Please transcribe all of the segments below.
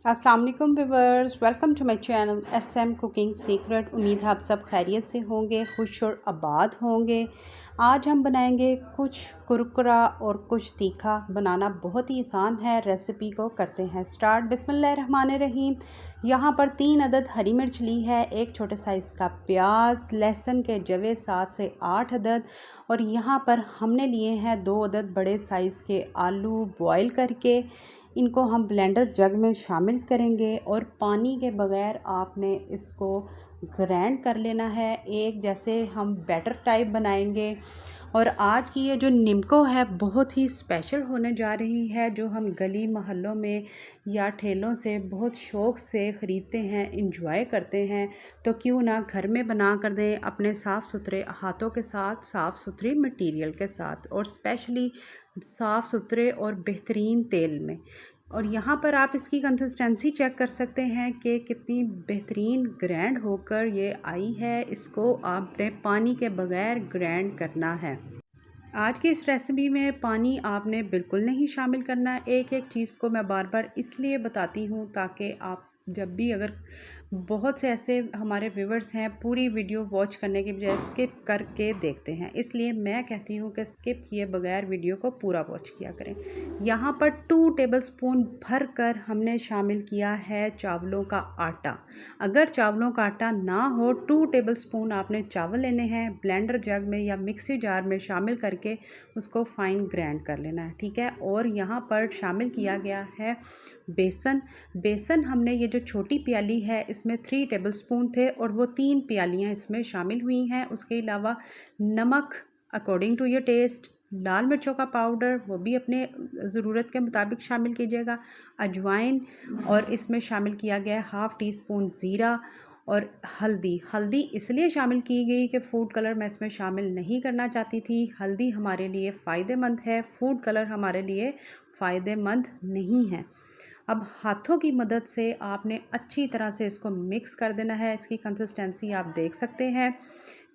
अस्सलाम वालेकुम viewers, welcome to my channel SM cooking secret. उम्मीद है आप सब खैरियत से होंगे, खुश और आबाद होंगे। आज हम बनाएंगे कुछ कुरकुरा और कुछ तीखा। बनाना बहुत ही आसान है। रेसिपी को करते हैं स्टार्ट। बिस्मिल्लाहिर्रहमानिर्रहीम। यहाँ पर 3 अदद हरी मिर्च ली है, एक छोटे साइज़ का प्याज, लहसुन के जवे 7 से 8 अदद, और यहाँ पर हमने लिए हैं 2 अदद बड़े साइज़ के आलू बॉयल करके। इनको हम ब्लेंडर जग में शामिल करेंगे और पानी के बगैर आपने इसको ग्राइंड कर लेना है। एक जैसे हम बैटर टाइप बनाएंगे। और आज की ये जो निम्को है बहुत ही स्पेशल होने जा रही है, जो हम गली मोहल्लों में या ठेलों से बहुत शौक़ से ख़रीदते हैं, इंजॉय करते हैं। तो क्यों ना घर में बना कर दें अपने साफ़ सुथरे हाथों के साथ, साफ़ सुथरी मटेरियल के साथ, और स्पेशली साफ़ सुथरे और बेहतरीन तेल में। और यहाँ पर आप इसकी कंसिस्टेंसी चेक कर सकते हैं कि कितनी बेहतरीन ग्राइंड होकर ये आई है। इसको आपने पानी के बगैर ग्राइंड करना है। आज की इस रेसिपी में पानी आपने बिल्कुल नहीं शामिल करना। एक एक चीज़ को मैं बार बार इसलिए बताती हूँ ताकि आप जब भी, अगर बहुत से ऐसे हमारे व्यूवर्स हैं पूरी वीडियो वॉच करने की बजाय स्किप करके देखते हैं, इसलिए मैं कहती हूँ कि स्किप किए बगैर वीडियो को पूरा वॉच किया करें। यहाँ पर 2 टेबलस्पून भर कर हमने शामिल किया है चावलों का आटा। अगर चावलों का आटा ना हो, 2 टेबलस्पून आपने चावल लेने हैं, ब्लेंडर जग में या मिक्सी जार में शामिल करके उसको फाइन ग्राइंड कर लेना है, ठीक है। और यहाँ पर शामिल किया गया है बेसन। बेसन हमने ये जो छोटी प्याली है इसमें 3 टेबलस्पून थे और वो 3 प्यालियाँ इसमें शामिल हुई हैं। उसके अलावा नमक अकॉर्डिंग टू योर टेस्ट, लाल मिर्चों का पाउडर वो भी अपने ज़रूरत के मुताबिक शामिल कीजिएगा, अजवाइन, और इसमें शामिल किया गया है हाफ़ टी स्पून ज़ीरा, और हल्दी इसलिए शामिल की गई कि फ़ूड कलर मैं इसमें शामिल नहीं करना चाहती थी। हल्दी हमारे लिए फ़ायदेमंद है, फ़ूड कलर हमारे लिए फ़ायदेमंद नहीं है। अब हाथों की मदद से आपने अच्छी तरह से इसको मिक्स कर देना है। इसकी कंसिस्टेंसी आप देख सकते हैं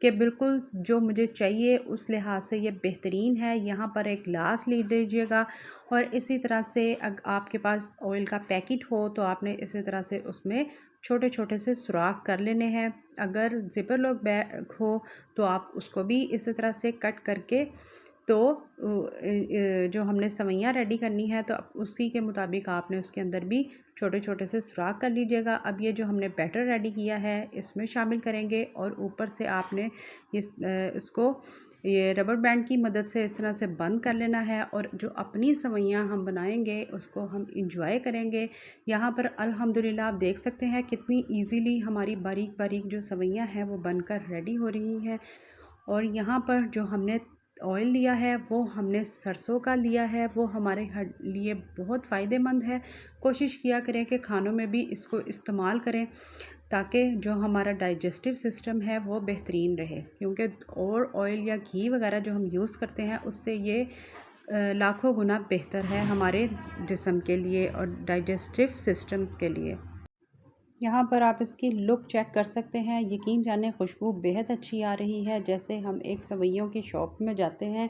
कि बिल्कुल जो मुझे चाहिए उस लिहाज से ये बेहतरीन है। यहाँ पर एक ग्लास ले लीजिएगा, और इसी तरह से अगर आपके पास ऑयल का पैकेट हो तो आपने इसी तरह से उसमें छोटे छोटे से सुराख कर लेने हैं। अगर ज़िपर लॉक बैग हो तो आप उसको भी इसी तरह से कट करके, तो जो हमने सवैयाँ रेडी करनी है तो उसी के मुताबिक आपने उसके अंदर भी छोटे छोटे से सुराख कर लीजिएगा। अब ये जो हमने बैटर रेडी किया है इसमें शामिल करेंगे, और ऊपर से आपने इसको ये रबर बैंड की मदद से इस तरह से बंद कर लेना है, और जो अपनी सवैयाँ हम बनाएंगे उसको हम इंजॉय करेंगे। यहाँ पर अल्हम्दुलिल्लाह आप देख सकते हैं कितनी इजीली हमारी बारीक बारीक जो सवैयाँ हैं वो बनकर रेडी हो रही हैं। और यहाँ पर जो हमने ऑयल लिया है वो हमने सरसों का लिया है, वो हमारे लिए बहुत फ़ायदेमंद है। कोशिश किया करें कि खानों में भी इसको इस्तेमाल करें ताकि जो हमारा डाइजेस्टिव सिस्टम है वो बेहतरीन रहे, क्योंकि और ऑयल या घी वगैरह जो हम यूज़ करते हैं उससे ये लाखों गुना बेहतर है हमारे जिस्म के लिए और डाइजेस्टिव सिस्टम के लिए। यहाँ पर आप इसकी लुक चेक कर सकते हैं। यकीन जाने खुशबू बेहद अच्छी आ रही है, जैसे हम एक सवैयों की शॉप में जाते हैं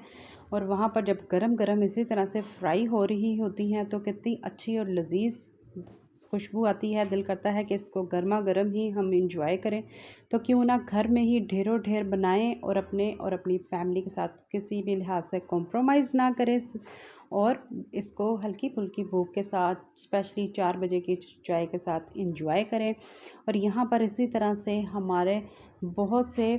और वहाँ पर जब गरम गरम इसी तरह से फ्राई हो रही होती हैं तो कितनी अच्छी और लजीज खुशबू आती है। दिल करता है कि इसको गर्मा गर्म ही हम इंजॉय करें। तो क्यों ना घर में ही ढेरों ढेर बनाएं और अपनी फैमिली के साथ किसी भी लिहाज से कॉम्प्रोमाइज़ ना करें, और इसको हल्की फुल्की भूख के साथ, स्पेशली 4 बजे की चाय के साथ इंजॉय करें। और यहाँ पर इसी तरह से हमारे बहुत से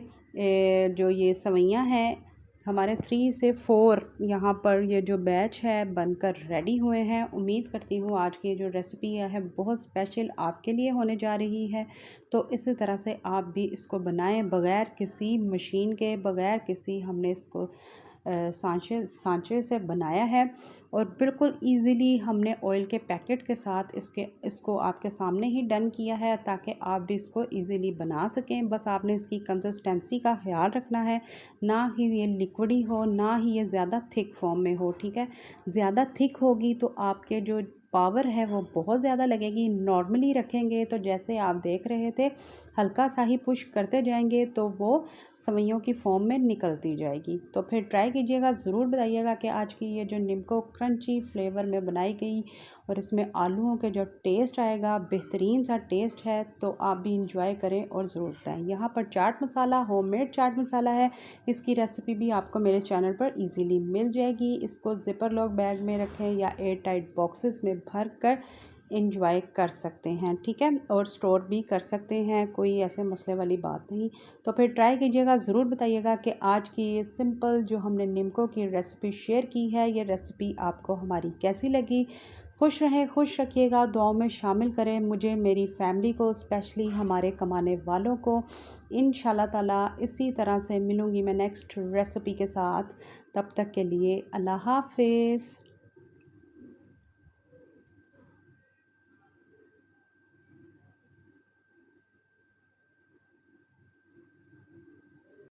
जो ये सवैयाँ हैं, हमारे 3 से 4 यहाँ पर ये जो बैच है बनकर रेडी हुए हैं। उम्मीद करती हूँ आज की जो रेसिपी है बहुत स्पेशल आपके लिए होने जा रही है। तो इसी तरह से आप भी इसको बनाएं, बग़ैर किसी मशीन के, बग़ैर किसी हमने इसको सांचे से बनाया है, और बिल्कुल इजीली हमने ऑयल के पैकेट के साथ इसको आपके सामने ही डन किया है ताकि आप भी इसको इजीली बना सकें। बस आपने इसकी कंसिस्टेंसी का ख्याल रखना है, ना ही ये लिक्विडी हो, ना ही ये ज़्यादा थिक फॉर्म में हो, ठीक है। ज़्यादा थिक होगी तो आपके जो पावर है वो बहुत ज़्यादा लगेगी। नॉर्मली रखेंगे तो जैसे आप देख रहे थे हल्का सा ही पुश करते जाएंगे तो वो सवैयों की फॉर्म में निकलती जाएगी। तो फिर ट्राई कीजिएगा, ज़रूर बताइएगा कि आज की ये जो निम्को क्रंची फ्लेवर में बनाई गई और इसमें आलूओं के जो टेस्ट आएगा बेहतरीन सा टेस्ट है। तो आप भी इंजॉय करें और ज़रूर बताएं। यहाँ पर चाट मसाला होममेड चाट मसाला है, इसकी रेसिपी भी आपको मेरे चैनल पर इजीली मिल जाएगी। इसको ज़िपर लॉक बैग में रखें या एयर टाइट बॉक्सेस में भर कर इंजॉय कर सकते हैं, ठीक है, और स्टोर भी कर सकते हैं, कोई ऐसे मसले वाली बात नहीं। तो फिर ट्राई कीजिएगा, ज़रूर बताइएगा कि आज की ये सिंपल जो हमने निम्को की रेसिपी शेयर की है ये रेसिपी आपको हमारी कैसी लगी। खुश रहें, खुश रखिएगा, दुआओं में शामिल करें मुझे, मेरी फैमिली को, स्पेशली हमारे कमाने वालों को। इंशाल्लाह ताला इसी तरह से मिलूँगी मैं नेक्स्ट रेसिपी के साथ। तब तक के लिए अल्लाह हाफ़िज़।